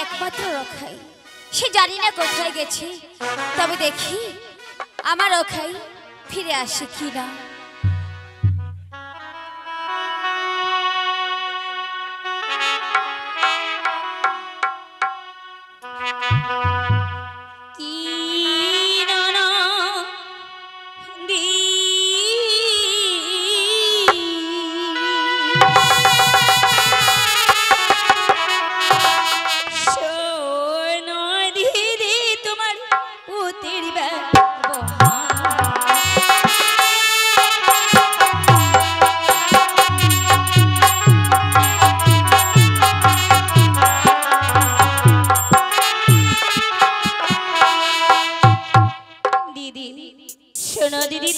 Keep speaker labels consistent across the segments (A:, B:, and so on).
A: একমাত্র রখাই, সে জানি না কোথায় গেছে। তবে দেখি আমার রখাই ফিরে আসে কিনা।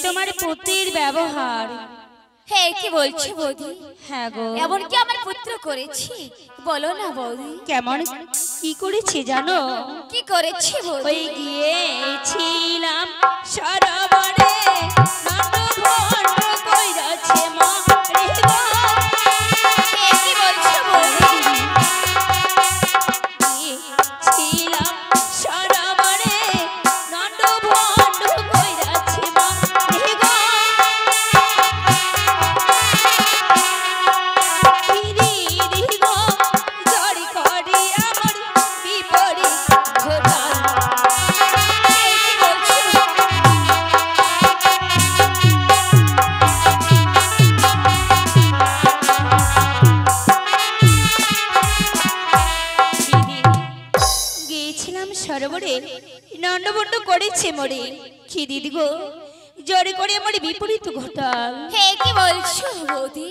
B: তোমার পুত্রের ব্যবহার।
A: হ্যাঁ কি বলছো বৌদি?
B: হ্যাঁ গো,
A: এমন কি আমার পুত্র করেছি? বলো না বৌদি।
B: কেমন কি করেছি জানো?
A: কি করেছি বৌদি?
B: ওই গিয়েছিলাম সরোবরে নটভণ্ড কইরাছে মা রে গো।
A: কি বলছো বৌদি?
B: গিয়েছিলাম সরোবরে নটভণ্ড কইরাছে মা রে গো। সরোবরে নন্ডবন্ড করেছে মোরে। কি দিদি গো, জোরে করে আমার বিপরীত ঘটাল।
A: হে কি বলছো বৌদি?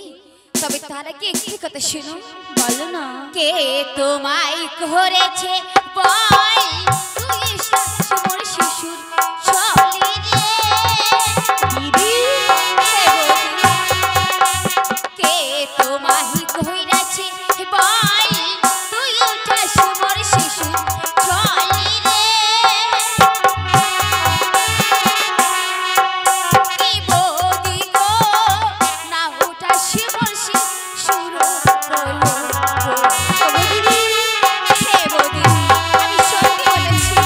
A: তবে তার আগে একটি কথা শুনো।
B: বলো না।
A: কে তোমায় করেছে বল? তুই মোর শিশুর চলি রে
B: দিদি।
A: কে তোমায় করেছে বল? তুই উঠাস মোর শিশুর চলি রে। কি বৌদি গো, না উঠাস মোর শিশুর বলো গো। হে বৌদি, আমি সত্যি বলেছি।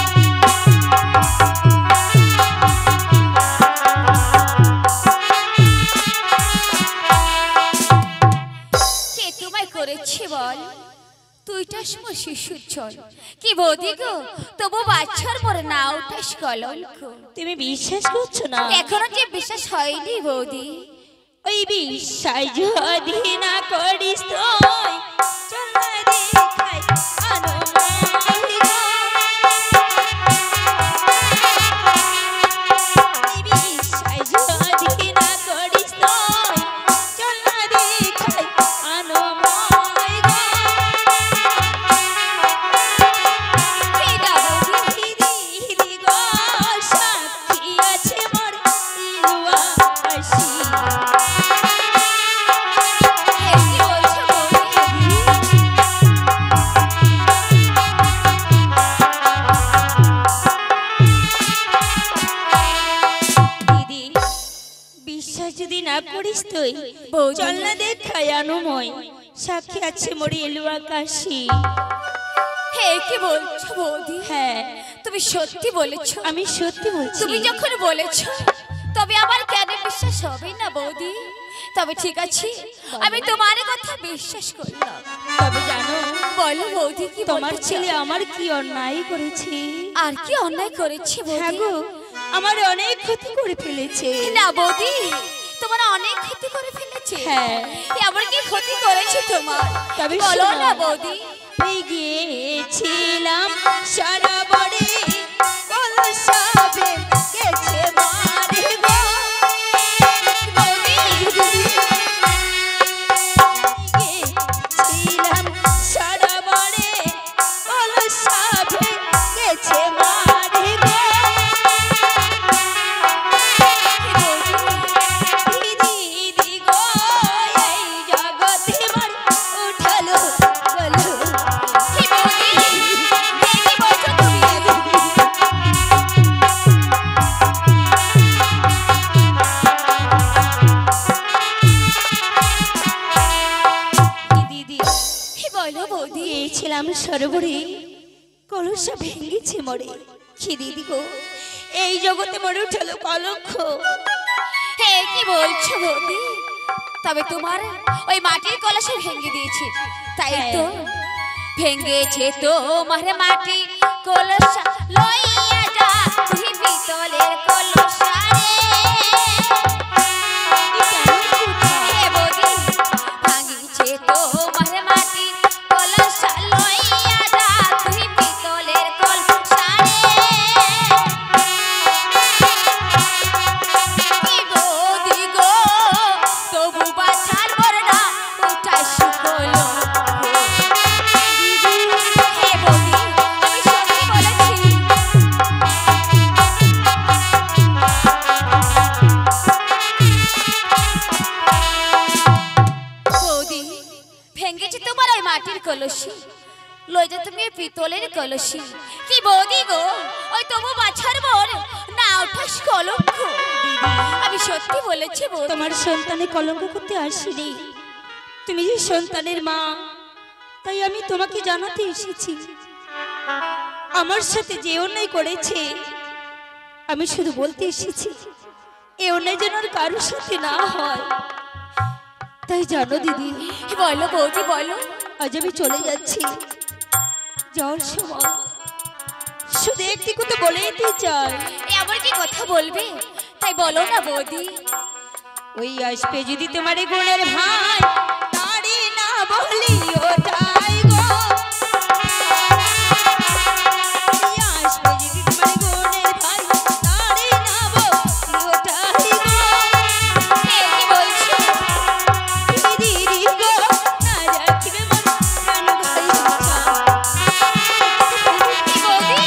A: কে তোমায় করেছে বল? তুইটাস মোর শিশুর চল। কি বৌদি গো, তবু বাচ্চার মোর না উঠাস কলঙ্ক।
B: তুমি বিশ্বাস করছো না?
A: এখনো যে বিশ্বাস হয়নি বৌদি।
B: ওই বিশ্বাস যদি না করিস তুই চল না দেখাই আনময় গো। ওই বিশ্বাস যদি না করিস তুই চল না দেখাই আনময় গো।
A: ফিরা বৌদি।
B: দিদি গো, সাক্ষী আছে মোর ইলুয়া আসি।
A: হে কি বলছো বৌদি?
B: দিদি বিশ্বাস যদি না করিস তুই
A: বৌদি।
B: চল না দেখাই আনুময়, সাক্ষী আছে মোর এলুয়া কাশি।
A: হে কি বলছো বৌদি?
B: হ্যাঁ
A: তুমি সত্যি বলেছো?
B: আমি সত্যি বলছি।
A: তুমি যখন বলেছো তবে আমার কেন বিশ্বাস হবে না বৌদি? তবে ঠিক আছে, আমি তোমার কথা বিশ্বাস করলাম।
B: তবে জানো
A: বলো বৌদি, কি
B: তোমার
A: বলতে
B: ছেলে
A: চাও?
B: আমার কি অন্যায় করেছে?
A: আর কি অন্যায় করেছে
B: হ্যাঁ
A: বৌদি?
B: গো, আমার অনেক ক্ষতি করে ফেলেছে।
A: না বৌদি, তোমার অনেক ক্ষতি করে ফেলেছে।
B: হ্যাঁ।
A: এমন কি ক্ষতি করেছে তোমার?
B: তবে
A: বলো
B: শোনো।
A: না বৌদি।
B: ওই গিয়েছিলাম সরোবরে কলসবে গেছে মারে গো। গিয়েছিলাম সরোবরে কলসবে গেছে মারে গো। দিদি গো, এই জগতে মার উঠালো গেলো।
A: কি বৌদি? কি বলছো
B: কলসা ভেঙেছে মোরে। কি দিদি গো, এই জগতে মোরে উঠলো কলঙ্ক।
A: হে কি বলছো বৌদি? তবে তোমার ওই মাটির কলসে ভেঙে দিয়েছে, তাই তো? ভেঙেছে তোমার মাটি কলসা, লইয়া যা তুই পিতলের কলসা রে। হে বৌদি, ভাঙিছে তোমার মাটি কলসা, লইয়া যা তুই পিতলের কলসা রে। কি বৌদি গো, তবু বাছার বর্ণা উঠাই শুকল। হে বৌদি, আমি সত্যি বলেছি। বৌদি, ভেঙেছে তোমার ওই মাটির কলসি, লইয়া তুমি ওই পিতলের কলসি। কি বৌদি গো, ওই তবু বাছার বর না উঠাস কলঙ্ক। আমি সত্যি বলেছি বৌদি।
B: তোমার সন্তানে কলঙ্ক করতে আসিনি, তুমি যে সন্তানের মা, তাই আমি তোমাকে জানাতে এসেছি আমার সাথে যে অন্যায় করেছে। আমি শুধু বলতে এসেছি এই অন্যায় যেন আর কারোর সাথে না হয়। তাই জানো দিদি,
A: বলো বৌদি বলো।
B: আজ আমি চলে যাচ্ছি, যাওয়ার সময় শুধু একটি কথা বলে দিতে চাই।
A: এমন কি কথা বলবে, তাই বলো না বৌদি।
B: ওই আসবে যদি তোমার গুণের ভাই, তারি না বলি ওটাই গো। ওই আসবে যদি তোমার গুণের ভাই, তারি না বলি ওটাই গো।
A: হে কি বলছো?
B: দিদি গো, না রাখিবে মন প্রাণ ভাই ইচ্ছা।
A: কি বৌদি?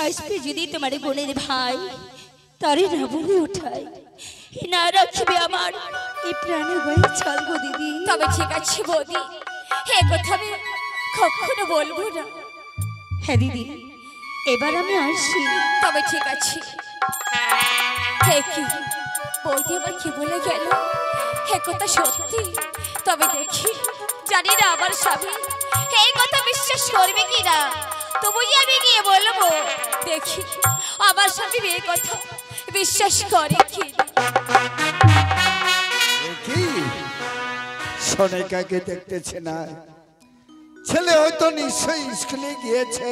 B: আসবে যদি তোমার বোনের ভাই, তারে না বলে ওঠাই, না রাখবে আমার এই প্রাণের ভাই ছাল গো দিদি।
A: তবে ঠিক আছে বৌদি, হে কথা আমি কখনো বলবো না।
B: হ্যাঁ দিদি, এবার আমি আসি।
A: তবে ঠিক আছে। হে কি বৌদি আবার কি বলে গেল? হে কথা সত্যি? তবে দেখি, জানি না আমার স্বামী এই কথা বিশ্বাস করবে কি না, তবুই আমি গিয়ে বলবো। দেখি আমার স্বামী এই কথা বিশ্বাস করে কি না।
C: কি সোনিকাকে দেখতেছে না? ছেলে হয়তো নিশ্চয়ই স্কুলে গিয়েছে।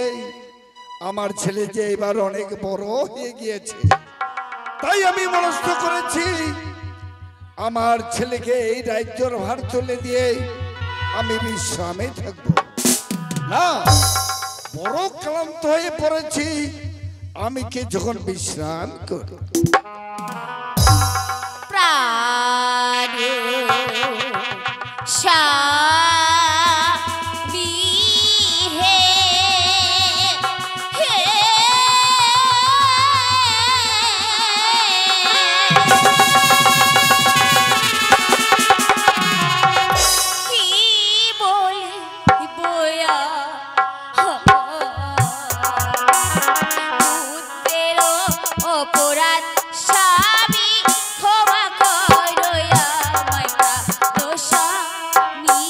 C: আমার ছেলে যে এবার অনেক বড় হয়ে গিয়েছে, তাই আমি মনস্থ করেছি আমার ছেলেকে এই রাজ্যের ভার তুলে দিয়ে আমি বিশ্রামে থাকবো। না, বড় ক্লান্ত হয়ে পড়েছি, আমি কি যখন বিশ্রাম করব।
A: প্রাণ স্বামী হে, হে কি বলে বয়া পুত্রের অপরাধ স্বামী ক্ষমা করো আমায় দোষামি।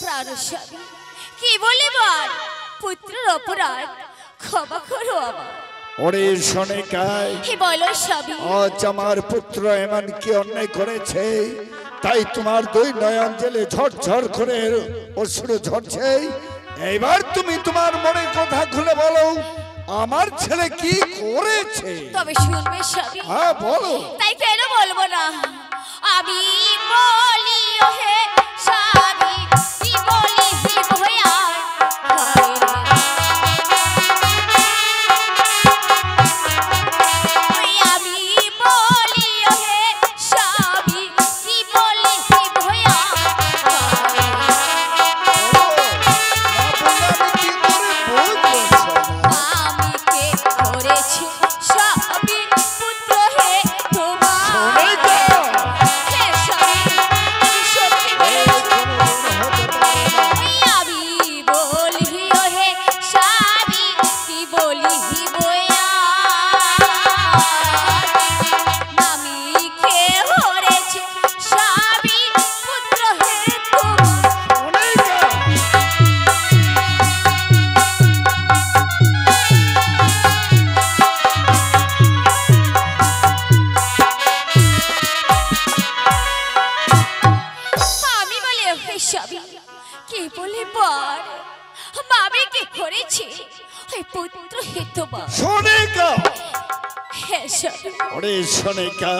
A: প্রাণস্বামী কি বলি বল, পুত্রের অপরাধ ক্ষমা করো আমায়।
C: ওরে সোনিকায়,
A: হে বলো স্বামী।
C: আজ আমার পুত্র এমন কি অন্যায় করেছে, তাই তোমার দুই নয়ন জেলে ঝরঝর করে অশ্রু ঝরছে। এবার তুমি তোমার মনের কথা খুলে বলো, আমার ছেলে কি করেছে?
A: তবে শুনবে স্বামী।
C: হ্যাঁ বলো।
A: তাই কেন বলবো না? আমি বলি ও হে স্বামী, কি বলি হে ভয়া। আমি বলি ও হে স্বামী, কি বলি হে ভয়া।
C: না বললে আমি কি করে বলবো সোনা?
A: আমি কে বলিব আমি কে হরেছে স্বামী পুত্র হে তোমার আমি বলে হে স্বামী কে বলে পার আমি কি করেছি ওই পুত্র হে তোমার
C: সোনিকা
A: হে স্বামী
C: ওরে সোনিকা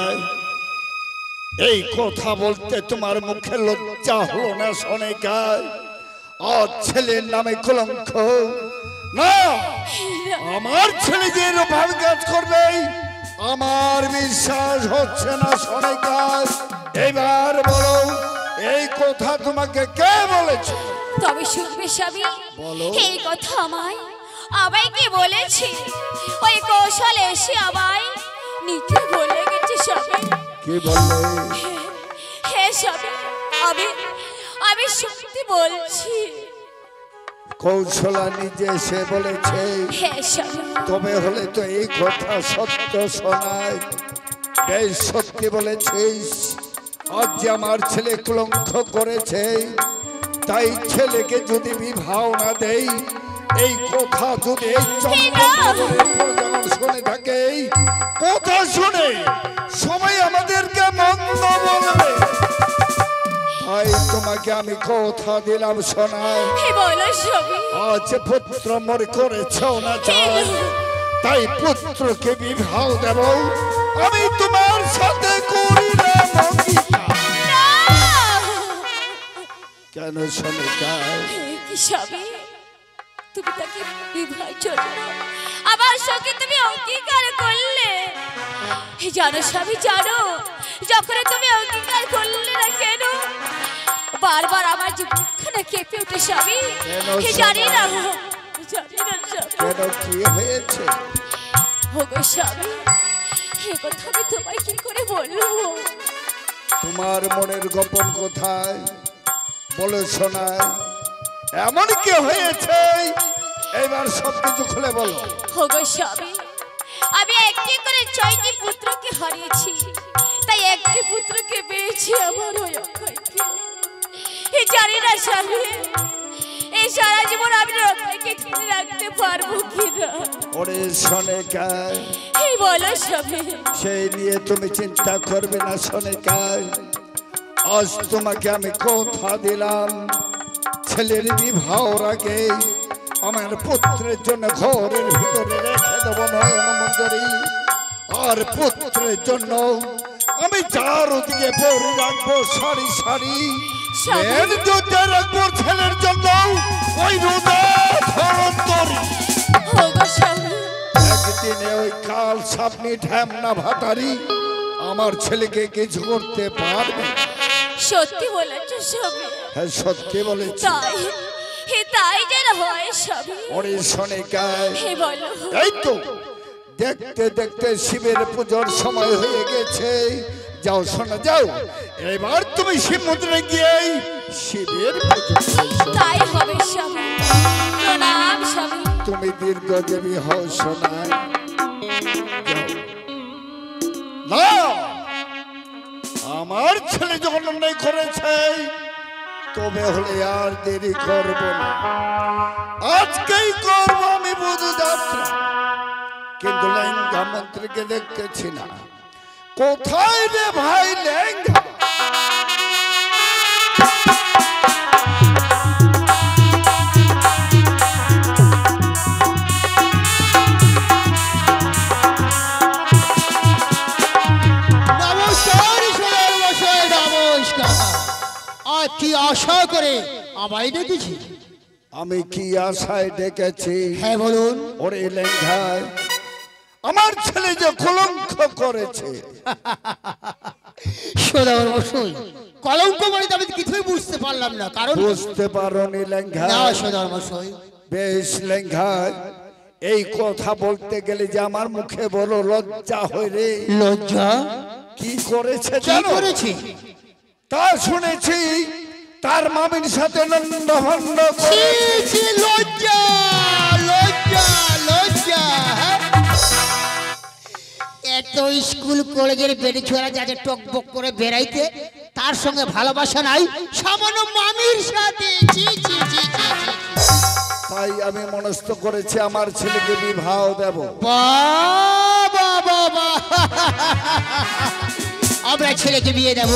C: এই কথা বলতে তোমার মুখে লজ্জা হলো না সোনিকা আর ছেলের নামে কলঙ্ক না আমার ছেলে যে এরকম কাজ করবে আমার বিশ্বাস হচ্ছে না সোনিকা এবার বলো এই কথা তোমাকে কে বলেছে
A: তবে শুনবে স্বামী
C: বলো।
A: এই কথা আমায় কি বলেছে ওই কৌশল এসে আমায় নিতে বলে গেছে স্বামী
C: কি বললে
A: হে স্বামী আমি আমি সত্যি বলছি
C: কৌশলা নিজে সে বলেছে
A: হে স্বামী
C: তবে হলে তো এই কথা সত্য শোনায় বেশ সত্যি বলেছিস আজ যে আমার ছেলে কলঙ্ক করেছে তাই ছেলেকে যদি বিবাহ না দেই এই কথা যদি এই চন্দ্রনগরের প্রজাগণ শুনে থাকে কথা শুনে সবাই আমাদেরকে মন্দ বলবে তাই তোমাকে আমি কথা দিলাম শোনায়
A: হে বলো স্বামী
C: আজ পুত্র মরে করেছে না চাই তাই পুত্রকে বিবাহ দেব আমি তোমার সাথে করি না অঙ্গীকার। কেন সোনিকা
A: কি স্বামী তুমি তাকে বিবাহের জন্য আমার সঙ্গে তুমি অঙ্গীকার করলে জানো স্বামী জানো যখন তুমি অঙ্গীকার করলে না কেন বারবার আমার যে বুকখানা কেঁপে ওঠে স্বামী জানি না স্বামী
C: কেন কি হয়েছে
A: ওগো স্বামী এ কথা আমি তোমায় কি করে বলবো
C: তোমার মনের গোপন কোথায় বলে শোনায় এমন কি হয়েছে এবার সবকিছু খুলে বলো
A: ওগো স্বামী আমি একটি করে 6টি পুত্রকে হারিয়েছি তাই একটি পুত্রকে পেয়েছি আমার ওই অক্ষয়কে এই জানি না স্বামী এই সারা জীবন আমি অক্ষয়কে ধরে রাখতে পারবো কিনা
C: ওরে সোনিকা
A: এই বলো স্বামী
C: সেই নিয়ে তুমি চিন্তা করবে না সোনিকা আজ তোমাকে আমি কথা দিলাম ছেলের বিবাহর আগে আমার পুত্রের জন্য ঘরের ভিতরে রেখে দেবো নয়ন মঞ্জরি আর পুত্রের জন্য আমি চারদিকে পরে রাখবো সারি সারি এর জন্য রাখবো ছেলের জন্য ওই রোদা ধরন্তরি
A: ওগো স্বামী
C: একদিনে ওই কাল সাপনি ঢ্যামনা ভাতারি আমার ছেলেকে কিছু করতে পারবে
A: সত্যি বলেছো স্বামী
C: হ্যাঁ সত্যি বলেছি
A: তাই যেন হয় স্বামী
C: ওরে সোনিকা
A: হে বলো
C: এই তো দেখতে দেখতে শিবের পুজোর সময় হয়ে গেছে যাও শোনা যাও এবার তুমি শিব মন্দিরে গিয়ে শিবের পুজো করো।
A: তাই হবে স্বামী প্রণাম স্বামী
C: তুমি দীর্ঘজীবী হও শোনায় না আমার ছেলে যখন অন্যায় করেছে তবে হলে আর দেরি করব না আজকেই করব আমি বুঝে যাত্রা কিন্তু লেঙ্গা মন্ত্রীকে দেখতেছি না কোথায় রে ভাই লেঙ্গা
D: কি আশা করে আমায় ডেকেছি
C: আমি কি আশায় ডেকেছি
D: হ্যাঁ বলুন
C: ওরে লেঙ্গায় আমার ছেলে যে কলঙ্ক করেছে
D: সদাগর মশাই কলঙ্ক মানে আমি কিছুই বুঝতে পারলাম না কারণ
C: বুঝতে পারোনি লেঙ্গা
D: না সদাগর মশাই
C: বেশ লেঙ্গায় এই কথা বলতে গেলে যে আমার মুখে বলো লজ্জা হয় রে
D: লজ্জা
C: কি করেছে
D: কি
C: জানো
D: করেছি
C: তা শুনেছি তার মামির সাথে নন্দ ভন্ড
D: লজ্জা লজ্জা লজ্জা এত স্কুল কলেজের বেড়ে ছোড়া যাতে টকবক করে বেড়াইতে তার সঙ্গে ভালোবাসা নাই সামান্য মামির সাথে জি জি জি জি জি।
C: তাই আমি মনস্থ করেছি আমার ছেলেকে বিবাহ দেব।
D: বাবা বাবা আমরা ছেলেকে বিয়ে দেব,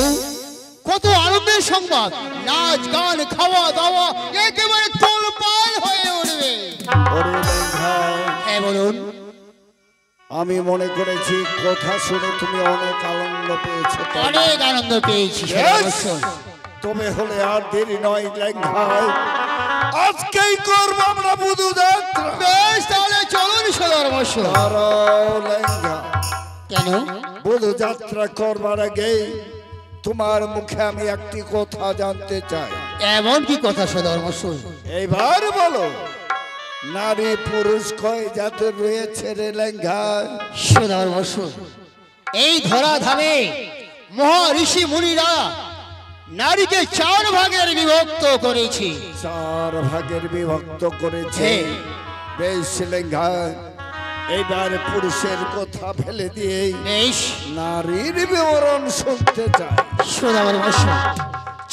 D: কত আনন্দের সংবাদ, নাচ গান খাওয়া দাওয়া একেবারে তোলপাল হয়ে উঠবে।
C: ওরে লেঙ্গা,
D: হ্যাঁ বলুন।
C: আমি মনে করেছি কথা শুনে তুমি অনেক আনন্দ পেয়েছো।
D: অনেক আনন্দ পেয়েছি।
C: তবে হলে আর দেরি নয় লেঙ্গা, আজকেই করবো আমরা বুধু যাত্রা।
D: বেশ তাহলে চলুন সদর মশাই।
C: দাঁড়াও লেঙ্গা,
D: কেন?
C: বুধু যাত্রা করবার আগে তোমার মুখে আমি একটি কথা জানতে চাই।
D: এমন কি কথা সদর মশাই?
C: এইবার বলো, নারী পুরুষ কয় জাতের রয়েছে রে লেঙ্গা?
D: সদর মশাই, এই ধরা ধামে মহা ঋষি মুনিরা নারীকে 4 ভাগের বিভক্ত করেছে।
C: 4 ভাগের বিভক্ত করেছে। বেশ লেঙ্গা, এইবার পুরুষের কথা ফেলে দিয়ে
D: বেশ
C: নারীর বিবরণ শুনতে চাই।
D: সদর মশাই,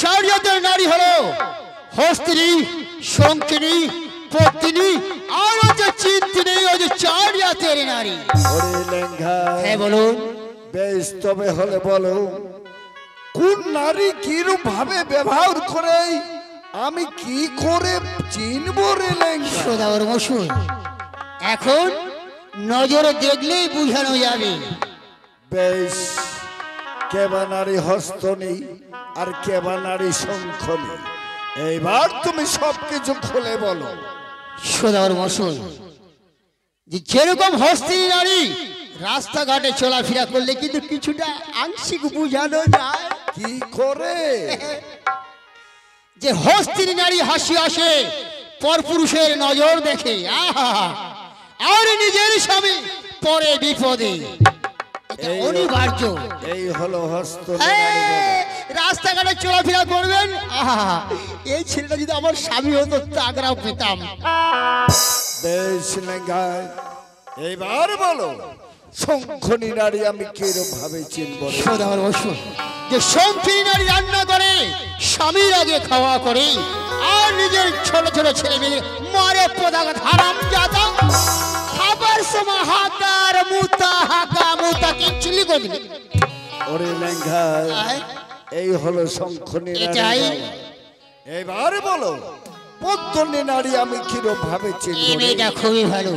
D: 4 জাতের নারী হলো হস্তিনী, শঙ্কিনী, পত্নী আর হচ্ছে চিন্তিনী। ওই যে 4 জাতের নারী।
C: ওরে লেঙ্গা,
D: হ্যাঁ বলুন।
C: বেশ তবে হলে বলো, কোন নারী কিরূপ ভাবে ব্যবহার করে আমি কি করে চিনবো রে লেঙ্গা?
D: সদর মশাই, এখন নজরে দেখলেই বুঝানো যাবে।
C: বেশ, কেবা নারী হস্তনী আর কেবা নারী শঙ্খনী, এইবার তুমি সবকিছু খুলে বলো।
D: সদর মশাই, যে যেরকম হস্তিনী নারী রাস্তাঘাটে চলাফেরা করলে কিন্তু কিছুটা আংশিক বুঝানো যায়।
C: কি করে?
D: যে হস্তিনী নারী হাসি আসে, পরপুরুষের নজর দেখে, আহা, আর নিজের স্বামী পরে বিপদে, এটা অনিবার্য।
C: এই হলো হস্ত।
D: রাস্তাঘাটে চলাফেরা করবেন, আহা, এই ছেলেটা যদি আমার স্বামী হতো তাগরাও পেতাম।
C: বেশ লেঙ্গা, এইবার বলো, শঙ্খনী নারী আমি কিরূপ ভাবে চিনবো রে?
D: সদর মশাই, যে শঙ্খিনী নারী রান্না করে, স্বামীর আগে খাওয়া করে, আর নিজের ছোট ছোট ছেলে মেয়ে মারে পদাঘাত হারাম জাদা, খাবার সময় হাকার মুতা হাকা মুতা কিচ্ছুলি করে দিবে।
C: ওরে লেঙ্গা, এই হলো শঙ্খনী
D: এটাই।
C: নারী। এইবার বলো, পদ্মনী নারী আমি কিরূপ ভাবে চিনবো
D: এই
C: রে?
D: মেয়েটা খুবই ভালো।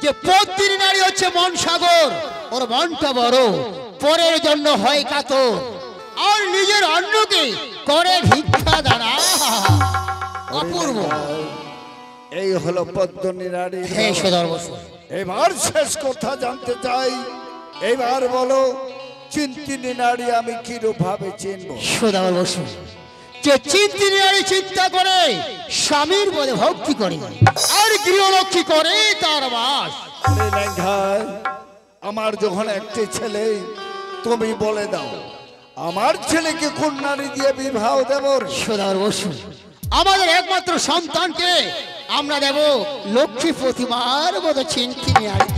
D: যে পত্নী নারী হচ্ছে মন সাগর, ওর মনটা বড়, পরের জন্য হয় কাতর, আর নিজের অন্নকে করে ভিক্ষা দানা, অপূর্ব।
C: এই হলো পদ্মনী নারী।
D: হে সদর মশাই,
C: এবার শেষ কথা জানতে চাই। এইবার বলো, চিন্তিনী নারী আমি কিরূপ ভাবে চিনবো?
D: সদর মশাই, যে চিন্তিনী নারী চিন্তা করে, স্বামীর বলে ভক্তি করে, আর গৃহলক্ষ্মী করে তার বাস।
C: ওরে লেঙ্গা, আমার যখন একটি ছেলে, তুমি বলে দাও আমার ছেলেকে কোন নারী দিয়ে বিবাহ দেব?
D: সদর মশাই, আমাদের একমাত্র সন্তানকে আমরা দেব লক্ষ্মী প্রতিমার মতো চিন্তিনী নারী।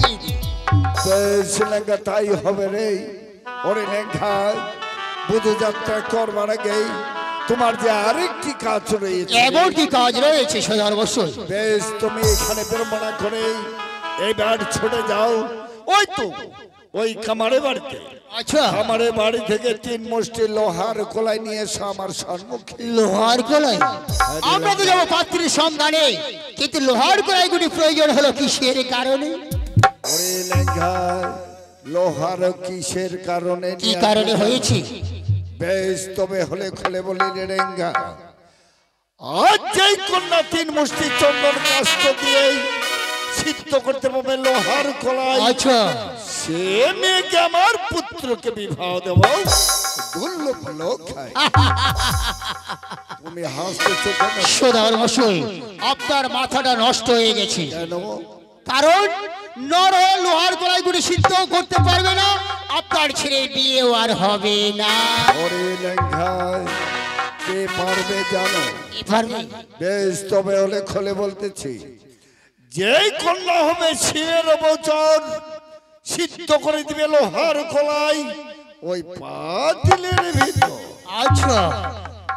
C: বেশ লেঙ্গা, তাই হবে রে। ওরে লেঙ্গা, বুধু যাত্রা করবার আগে তোমার যে আরেকটি কাজ রয়েছে।
D: এমন কি কাজ রয়েছে সদর মশাই?
C: বেশ, তুমি এখানে বিড়ম্বনা করে এইবার ছুটে যাও ওই তো ওই কামারে বাড়িতে।
D: আচ্ছা,
C: কামারে বাড়ি থেকে 3 মুষ্টি লোহার কলাই নিয়ে এসো আমার সম্মুখে।
D: লোহার কলাই? আমরা তো যাবো পাত্রীর সন্ধানে, কিন্তু লোহার কলাইগুলি প্রয়োজন হলো কিসের কারণে?
C: ওরে লেঙ্গা, লোহার কিসের কারণে?
D: কি কারণে হয়েছে?
C: বেশ, তবে হলে খুলে বলি রে লেঙ্গা, আজ যেই কন্যা 3 মুষ্টি চন্দন কাষ্ঠ দিয়ে সিদ্ধ করতে পারবে লোহার কলাই,
D: আচ্ছা,
C: সে মেয়েকে আমার পুত্রকে বিবাহ দেব। দুর্লভ লোক খায়। তুমি হাসতেছো কেন?
D: সদর মশাই, আপনার মাথাটা নষ্ট হয়ে গেছে।
C: কেন?
D: কারণ নর লোহার কলাইগুলি সিদ্ধ করতে পারবে না, আপনার ছেলের বিয়েও আর হবে না।
C: ওরে লেঙ্গা, কে পারবে জানো?
D: পারবে?
C: বেশ, তবে হলে খুলে বলতেছি, যেই কন্যা হবে শিবের বচন, সিদ্ধ করে দিবে লোহার কলাই ওই পাতিলের ভিতর।
D: আচ্ছা,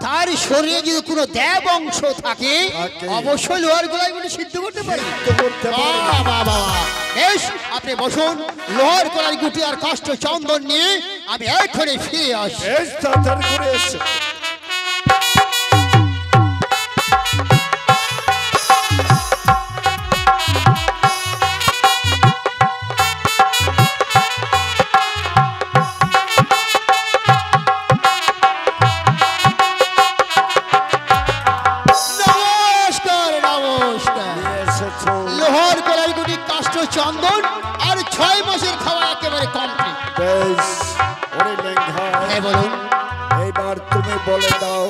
D: তার শরীরে যদি কোনো দেব অংশ থাকে অবশ্যই লোহার গলায় গুলি সিদ্ধ করতে পারে। বেশ, আপনি বসুন, লোহার গলায় গুটি আর কাষ্ঠ চন্দন নিয়ে আমি এক্ষুনি ফিরে আসি।
C: বেশ, তাড়াতাড়ি করে এসো।
D: চন্দন আর 6 মাসের খাওয়া একেবারে কমপ্লিট।
C: বেশ, ওরে লেঙ্গা,
D: বলুন
C: এইবার তুমি বলে দাও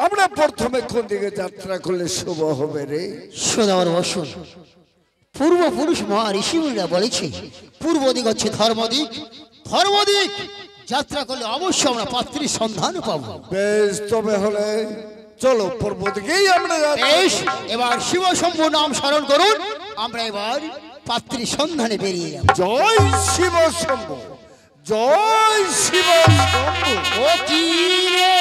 C: আমরা প্রথমে কোন দিকে যাত্রা করলে শুভ হবে রে?
D: সদার বসুন, পূর্বপুরুষ মহা ঋষিমুনিরা বলেছে পূর্ব দিক হচ্ছে ধর্মদিক, ধর্মদিক যাত্রা করলে অবশ্যই আমরা পাত্রীর সন্ধান পাবো।
C: বেশ, তবে হলে চলো পূর্ব দিকেই আমরা যাচ্ছি।
D: বেশ, এবার শিব শম্ভু নাম স্মরণ করুন, আমরা এবার পাত্রীর সন্ধানে বেরিয়ে যাব।
C: জয় শিব শম্ভু, জয় শিব শম্ভু।
D: ও কি রে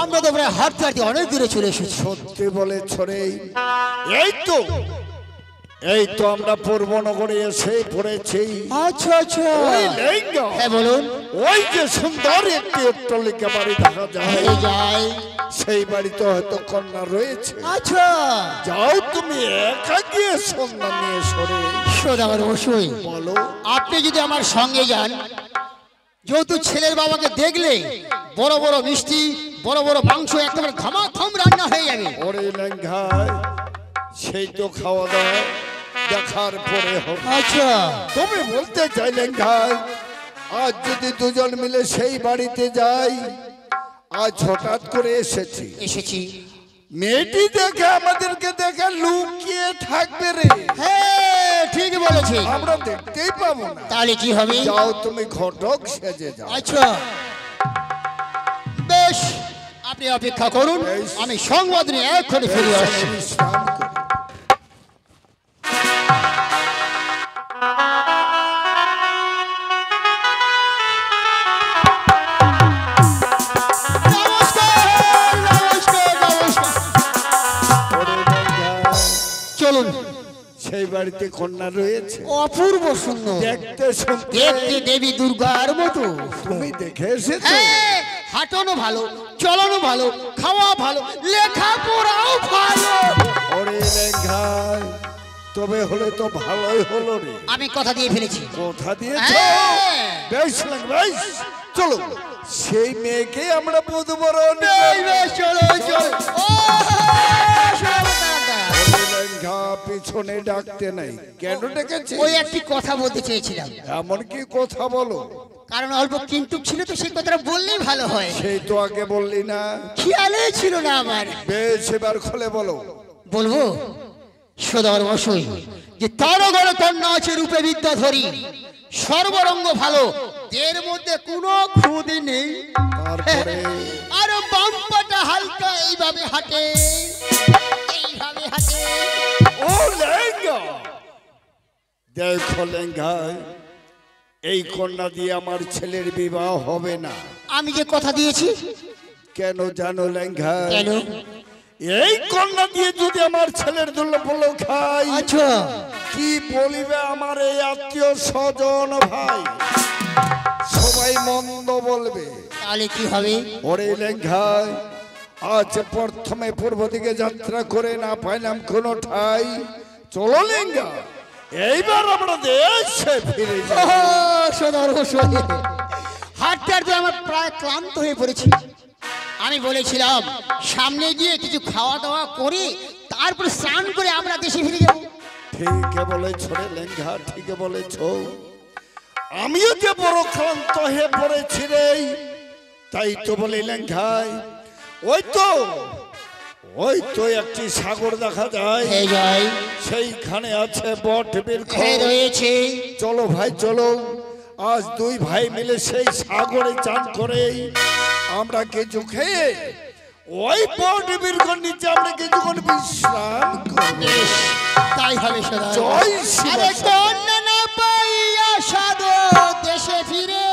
D: আমরা তো প্রায় হাঁটতে হাঁটতে অনেক দূরে চলে এসেছি।
C: সত্যি বলেছ রে, এই তো আমরা পূর্বনগরে এসে পড়েছি।
D: আচ্ছা আচ্ছা,
C: হ্যাঁ বলুন। ওই যে সুন্দর একটি অট্টালিকা বাড়ি দেখা যায়, সেই বাড়িতে হয়তো কন্যা রয়েছে।
D: আচ্ছা,
C: যাও তুমি একা গিয়ে সন্ধান নিয়ে সরে।
D: সদাগর অবশ্যই
C: বলো,
D: আপনি যদি আমার সঙ্গে যান, যেহেতু ছেলের বাবাকে দেখলে বড় বড় মিষ্টি, বড় বড় মাংস একেবারে ঘামাঘাম রান্না হয়ে যাবে।
C: ওরে লেঙ্ঘায়, সেই তো খাওয়া দাওয়া দেখার পরে হবে।
D: আচ্ছা,
C: তুমি বলতে চাই লেঙ্ঘায়, আজ যদি দুজন মিলে সেই বাড়িতে যাই, আজ হঠাৎ করে এসেছি, মেয়েটি দেখে আমাদেরকে দেখে লুকিয়ে থাকবে রে।
D: হ্যাঁ ঠিক বলেছি,
C: আমরা দেখতেই পাবো না।
D: তাহলে কি হবে?
C: যাও তুমি ঘটক সেজে যাও।
D: আচ্ছা বেশ, আপনি অপেক্ষা করুন, আমি সংবাদ নিয়ে এক্ষুনি ফিরে আসছি। চলুন,
C: সেই বাড়িতে কন্যা রয়েছে,
D: অপূর্ব সুন্দর,
C: দেখতে
D: দেখতে দেবী দুর্গার মতো।
C: তুমি দেখে এসেছো?
D: হাঁটানো ভালো, চলানো ভালো, খাওয়া ভালো, লেখাপড়াও ভালো।
C: ওরে লেঙ্ঘায়, তবে হলে তো ভালোই হলো রে।
D: আমি কথা দিয়ে ফেলেছি।
C: কথা দিয়েছ?
D: হ্যাঁ।
C: বেশ লাগে, বেশ। চলো সেই মেয়েকে আমরা বুধবরণ
D: চলো চলো। ও
C: লেঙ্গা পিছনে ডাকতে নাই কেন ডেকেছি?
D: ওই একটি কথা বলতে চেয়েছিলাম।
C: এমন কি কথা বলো?
D: কারণ অল্প কিন্তু ছিল তো সেই কথাটা বললেই ভালো হয়।
C: সেই তো আগে বললি না।
D: খেয়ালে ছিল না আমার।
C: বেশ এবার খুলে বলো।
D: বলবো সদর বসই যে তার ঘরে কন্যা আছে রূপে বিদ্যা ধরি, সর্বরঙ্গ ভালো, এর মধ্যে কোনো খুঁদি নেই।
C: তারপরে
D: আর বাম্পাটা হালকা এইভাবে হাঁটে, এইভাবে হাঁটে।
C: ও লেঙ্গা, দেখো লেঙ্গা, এই কন্যা দিয়ে আমার ছেলের বিবাহ হবে না।
D: আমি যে কথা দিয়েছি।
C: কেন জানো লেঙ্গা?
D: কেন?
C: এই কন্যা দিয়ে যদি আমার ছেলের দুর্লভ খাই,
D: আচ্ছা
C: কি বলিবে আমার এই আত্মীয় স্বজন ভাই? সবাই মন্দ বলবে।
D: তাহলে কি হবে?
C: ওরে লেঙ্গা, আজ প্রথমে পূর্ব দিকে যাত্রা করে না পাইলাম কোনো ঠাই। চলো লেঙ্গা, এইবার আমরা দেশে ফিরে যাই।
D: সদর বসই হাঁটতে হাঁটতে আমার প্রায় ক্লান্ত হয়ে পড়েছি। আমি বলেছিলাম সামনে গিয়ে কিছু খাওয়া দাওয়া করে তারপর স্নান করে আমরা দেশে ফিরে যাব।
C: ঠিক বলেছ রে লেঙ্গা, ঠিক বলেছ। আমিও যে বড় ক্লান্ত হয়ে পড়েছি রে। তাই তো বলি লেঙ্গাই, ওই তো একটি সাগর দেখা যায়।
D: এই যাই
C: সেইখানে আছে বট বৃক্ষ
D: রয়েছে।
C: চলো ভাই চলো, আজ দুই ভাই মিলে সেই সাগরে চান করে আমরা কিছু খেয়ে ওই বট বৃক্ষের নিচে আমরা কিছুক্ষণ বিশ্রাম করব।
D: তাই হবে সদা।
C: জয় শ্রী
D: আরে কন্যা না পাইয়া সাধু দেশে ফিরে